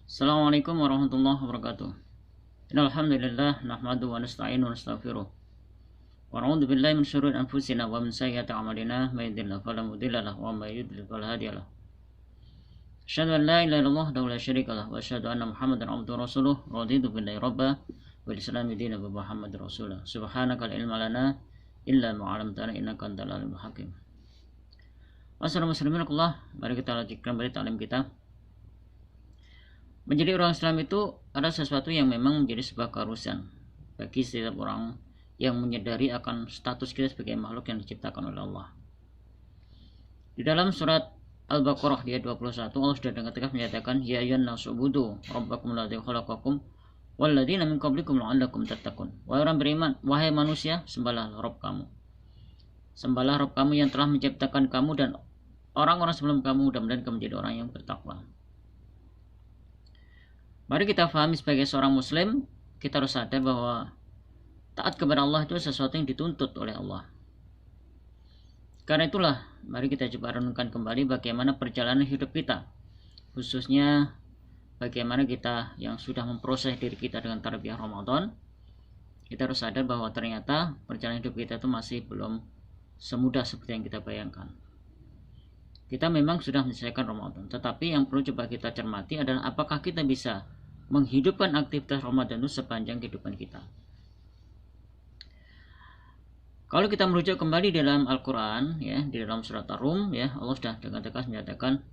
Assalamualaikum warahmatullahi wabarakatuh. Innal hamdalillah nahmaduhu wa nasta'inu wa nastaghfiruh. Wa na'udzu billahi min syururi anfusina wa min sayyiati a'malina may yahdihillahu fala mudilla lahu wa may yudlil fala hadiya lahu. Asyhadu an la ilaha illallah wahdahu la syarika lahu wa asyhadu anna Muhammadan abduhu wa rasuluh. Raditu billahi rabba wa bil islami dinan wa Muhammadar rasulullah. Subhanaka la ilma lana illa ma 'allamtana innaka antal alimul hakim. Assalamualaikum warahmatullahi wabarakatuh. Mari kita lanjutkan kembali taklim kita. Menjadi orang Islam itu adalah sesuatu yang memang menjadi sebuah keharusan bagi setiap orang yang menyadari akan status kita sebagai makhluk yang diciptakan oleh Allah. Di dalam surat Al-Baqarah ayat 21 Allah sudah dengan tegas menyatakan ya ayyuhan nasu ubudu rabbakum alladzi khalaqakum walladzina min qablikum la'allakum tattaqun. Wahai orang beriman, wahai manusia, sembahlah Rabb kamu. Sembahlah Rabb kamu yang telah menciptakan kamu dan orang-orang sebelum kamu, mudah-mudahan kamu menjadi orang yang bertakwa. Mari kita pahami sebagai seorang muslim, kita harus sadar bahwa taat kepada Allah itu sesuatu yang dituntut oleh Allah. Karena itulah, mari kita coba renungkan kembali bagaimana perjalanan hidup kita. Khususnya bagaimana kita yang sudah memproses diri kita dengan tarbiyah Ramadan. Kita harus sadar bahwa ternyata perjalanan hidup kita itu masih belum semudah seperti yang kita bayangkan. Kita memang sudah menyelesaikan Ramadan, tetapi yang perlu coba kita cermati adalah apakah kita bisa menghidupkan aktivitas Ramadan itu sepanjang kehidupan kita. Kalau kita merujuk kembali dalam Al-Quran, ya, di dalam surat Ar-Rum, ya, Allah sudah dengan tegas menyatakan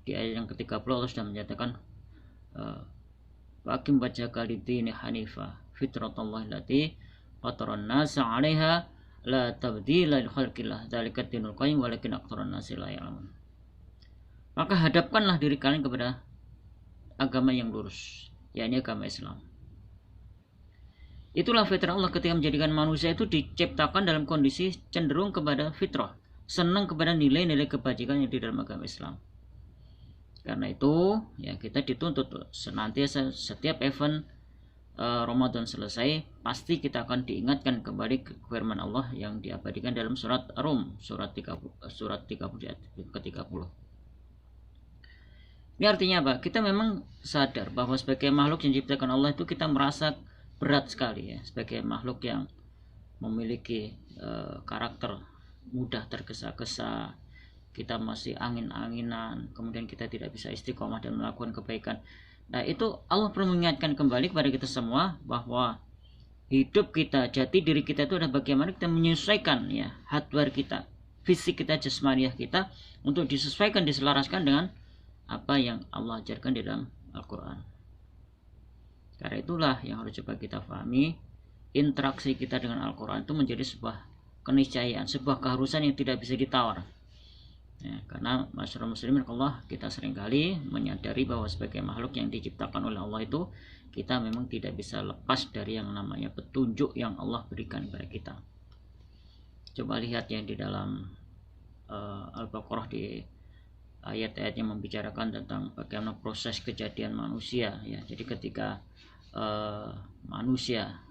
di ayat yang ke-30 Allah sudah menyatakan waqim wajhaka lid-dini hanifa fitratallahi allati fataran nasa 'alaiha la tabdila li khalqillah dzalika dinul qayyim walakin aktsarun nasi la ya'lamun. Maka hadapkanlah diri kalian kepada agama yang lurus, yakni agama Islam. Itulah fitrah Allah ketika menjadikan manusia itu diciptakan dalam kondisi cenderung kepada fitrah, senang kepada nilai-nilai kebajikan yang di dalam agama Islam. Karena itu, ya, kita dituntut senantiasa setiap event Ramadan selesai, pasti kita akan diingatkan kembali ke firman Allah yang diabadikan dalam surat Ar-Rum, surat 30 ke-30. Ini artinya apa? Kita memang sadar bahwa sebagai makhluk yang diciptakan Allah itu kita merasa berat sekali, ya, sebagai makhluk yang memiliki karakter mudah tergesa-gesa, kita masih angin-anginan, kemudian kita tidak bisa istiqomah dan melakukan kebaikan. Nah, itu Allah perlu mengingatkan kembali kepada kita semua bahwa hidup kita, jati diri kita itu adalah bagaimana kita menyesuaikan, ya, hardware kita, fisik kita, jasmaniah kita untuk disesuaikan, diselaraskan dengan apa yang Allah ajarkan di dalam Al-Quran. Karena itulah yang harus coba kita pahami, interaksi kita dengan Al-Quran itu menjadi sebuah keniscayaan, sebuah keharusan yang tidak bisa ditawar. Ya, karena masyarakat muslimin Allah, kita seringkali menyadari bahwa sebagai makhluk yang diciptakan oleh Allah itu, kita memang tidak bisa lepas dari yang namanya petunjuk yang Allah berikan kepada kita. Coba lihat yang di dalam Al-Baqarah di ayat-ayat yang membicarakan tentang bagaimana proses kejadian manusia, ya. Jadi ketika manusia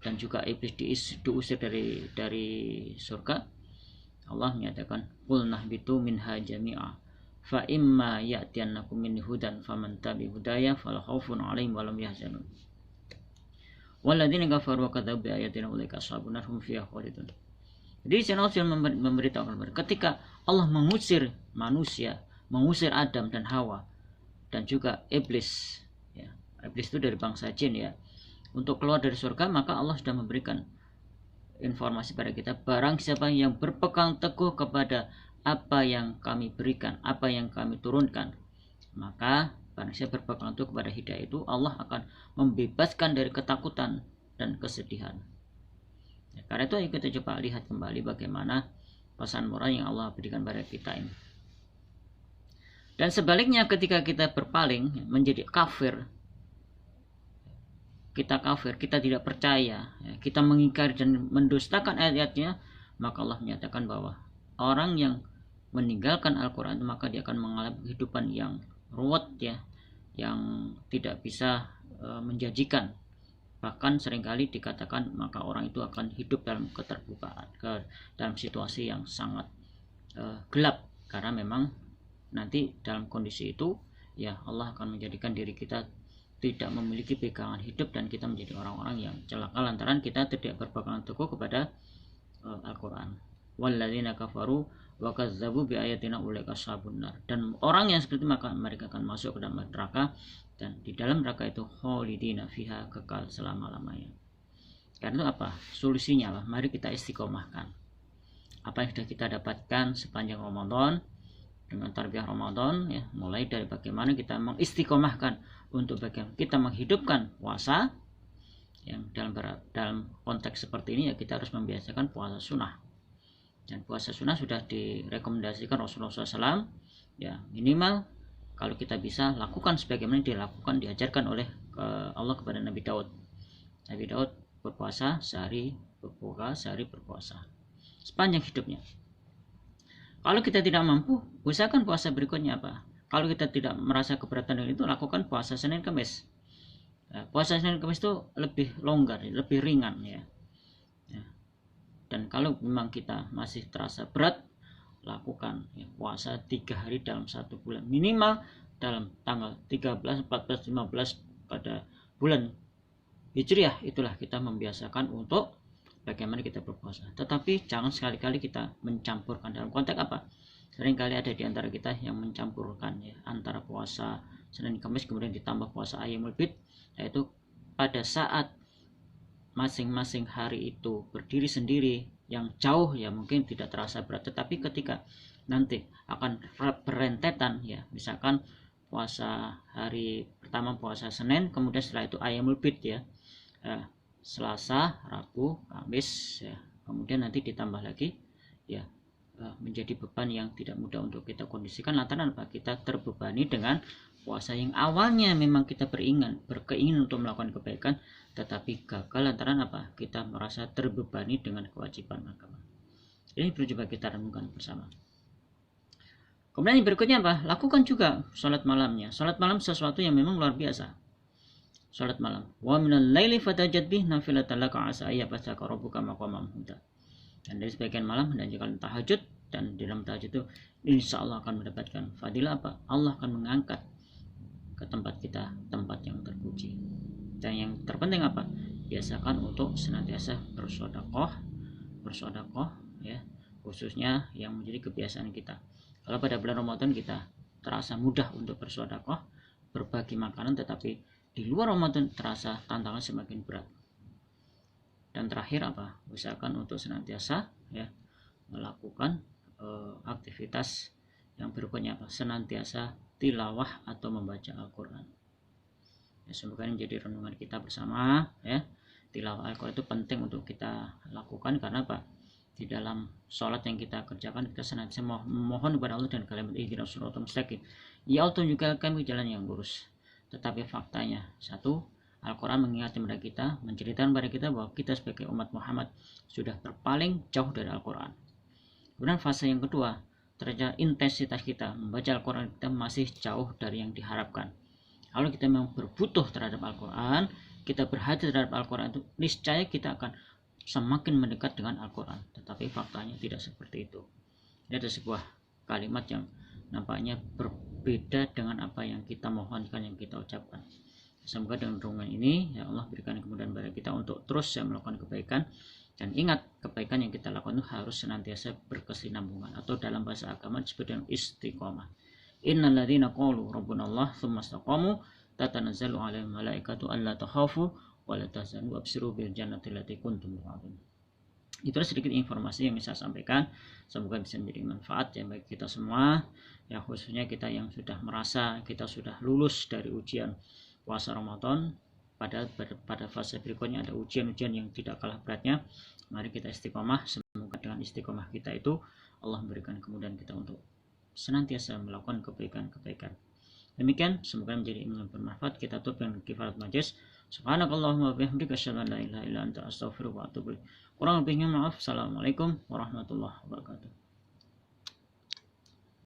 dan juga iblis diusir dari surga, Allah menyatakan qul nahbitu minha jami'a fa imma ya'tiyannakum minni hudan faman tabi'a hudaya fala khaufun 'alaihim wa lam yahzanun walladzina kafaru wa kadzabu bi ayatina ulaika ashabun nar hum fiha khalidun. Jadi Allah sudah memberitakan ketika Allah mengusir manusia, mengusir Adam dan Hawa dan juga iblis, ya, iblis itu dari bangsa jin, ya, untuk keluar dari surga, maka Allah sudah memberikan informasi pada kita, barang siapa yang berpegang teguh kepada apa yang kami berikan, apa yang kami turunkan, maka barang siapa berpegang teguh kepada hidayah itu, Allah akan membebaskan dari ketakutan dan kesedihan. Ya, karena itu kita coba lihat kembali bagaimana pesan moral yang Allah berikan pada kita ini. Dan sebaliknya ketika kita berpaling menjadi kafir, kita tidak percaya, ya, kita mengingkari dan mendustakan ayat-ayatnya, maka Allah menyatakan bahwa orang yang meninggalkan Al-Quran maka dia akan mengalami kehidupan yang ruwet, ya, yang tidak bisa menjanjikan. Bahkan seringkali dikatakan maka orang itu akan hidup dalam keterbukaan, dalam situasi yang sangat gelap, karena memang nanti dalam kondisi itu ya Allah akan menjadikan diri kita tidak memiliki pegangan hidup dan kita menjadi orang-orang yang celaka lantaran kita tidak berpegang teguh kepada Al-Quran. Walladzina kafaru wa kazzabu bi ayatina ulaika ashabun nar. Dan orang yang seperti maka mereka akan masuk ke dalam neraka, dan di dalam neraka itu khalidina fiha, kekal selama-lamanya. Karena apa? Solusinya apa? Mari kita istiqomahkan apa yang sudah kita dapatkan sepanjang Ramadan dengan tarbiyah Ramadan, ya, mulai dari bagaimana kita mengistiqomahkan untuk bagaimana kita menghidupkan puasa yang dalam konteks seperti ini, ya kita harus membiasakan puasa sunnah. Dan puasa sunnah sudah direkomendasikan Rasulullah SAW, ya minimal kalau kita bisa lakukan sebagaimana diajarkan oleh Allah kepada Nabi Daud. Nabi Daud berpuasa sehari berbuka, sehari berpuasa sepanjang hidupnya. Kalau kita tidak mampu, usahakan puasa berikutnya apa? Kalau kita tidak merasa keberatan dengan itu, lakukan puasa Senin Kamis. Puasa Senin Kamis itu lebih longgar, lebih ringan ya. Dan kalau memang kita masih terasa berat, lakukan ya, puasa 3 hari dalam 1 bulan, minimal dalam tanggal 13, 14, 15 pada bulan Hijriah. Itulah kita membiasakan untuk bagaimana kita berpuasa. Tetapi jangan sekali-kali kita mencampurkan. Dalam konteks apa? Seringkali ada di antara kita yang mencampurkan ya, antara puasa Senin Kamis kemudian ditambah puasa Ayyamul Bid, yaitu pada saat masing-masing hari itu berdiri sendiri yang jauh ya mungkin tidak terasa berat, tetapi ketika nanti akan berentetan ya, misalkan puasa hari pertama puasa Senin, kemudian setelah itu Ayyamul Bid ya, Selasa, Rabu, Kamis ya, kemudian nanti ditambah lagi ya, menjadi beban yang tidak mudah untuk kita kondisikan lantaran apa? Kita terbebani dengan puasa yang awalnya memang kita berkeinginan untuk melakukan kebaikan, tetapi gagal lantaran apa? Kita merasa terbebani dengan kewajiban agama. Ini perlu coba kita renungkan bersama. Kemudian yang berikutnya apa? Lakukan juga sholat malamnya. Sholat malam sesuatu yang memang luar biasa. Sholat malam. Wa minal laili fatajad bih nafilatan laka asa ayyabasaka rabbuka maqaman mahmuda. Dan dari sebagian malam menanjakan tahajud, dan di dalam tahajud itu insya Allah akan mendapatkan fadilah apa? Allah akan mengangkat ke tempat kita tempat yang terpuji. Dan yang terpenting apa? Biasakan untuk senantiasa bersedekah ya, khususnya yang menjadi kebiasaan kita. Kalau pada bulan Ramadan kita terasa mudah untuk bersedekah, berbagi makanan, tetapi di luar Ramadan terasa tantangan semakin berat. Dan terakhir apa? Usahakan untuk senantiasa ya melakukan aktivitas yang berikutnya apa? Senantiasa tilawah atau membaca Al-Quran. Ya, semoga ini menjadi renungan kita bersama ya. Tilawah Al-Quran itu penting untuk kita lakukan karena apa? Di dalam sholat yang kita kerjakan kita senantiasa memohon kepada Allah dan kalimat ihdinas shiratal mustaqim. Ya Allah tunjukkan kami jalan yang lurus. Tetapi faktanya satu, Al-Quran mengingatkan kepada kita, menceritakan kepada kita bahwa kita sebagai umat Muhammad sudah berpaling jauh dari Al-Quran. Kemudian fase yang kedua, ternyata intensitas kita membaca Al-Quran kita masih jauh dari yang diharapkan. Kalau kita memang berbutuh terhadap Al-Quran, kita berhati terhadap Al-Quran itu, niscaya kita akan semakin mendekat dengan Al-Quran. Tetapi faktanya tidak seperti itu. Ini ada sebuah kalimat yang nampaknya berbeda dengan apa yang kita mohonkan, yang kita ucapkan. Semoga dengan renungan ini ya Allah berikan kemudahan kepada kita untuk terus melakukan kebaikan, dan ingat kebaikan yang kita lakukan itu harus senantiasa berkesinambungan, atau dalam bahasa agama disebut dengan istiqomah. Innal ladzina qalu rabbunallah tsumma istaqamu tatanazzalu 'alaihim malaikatu alla takhafu wa la tahzanu wabshiru bil jannati allati kuntum tu'adun. Itulah sedikit informasi yang bisa saya sampaikan. Semoga bisa menjadi manfaat ya bagi kita semua, ya khususnya kita yang sudah merasa kita sudah lulus dari ujian puasa Ramadan. Pada fase berikutnya ada ujian-ujian yang tidak kalah beratnya. Mari kita istiqomah. Semoga dengan istiqomah kita itu Allah memberikan kemudahan kita untuk senantiasa melakukan kebaikan-kebaikan. Demikian, semoga menjadi ilmu yang bermanfaat. Kita tutup dengan kifarat majlis. Subhanakallahumma wa bihamdika asyhadu an la ilaha illa anta astaghfiruka wa atubu ilaik. Kurang lebihnya maaf. Assalamualaikum warahmatullahi wabarakatuh.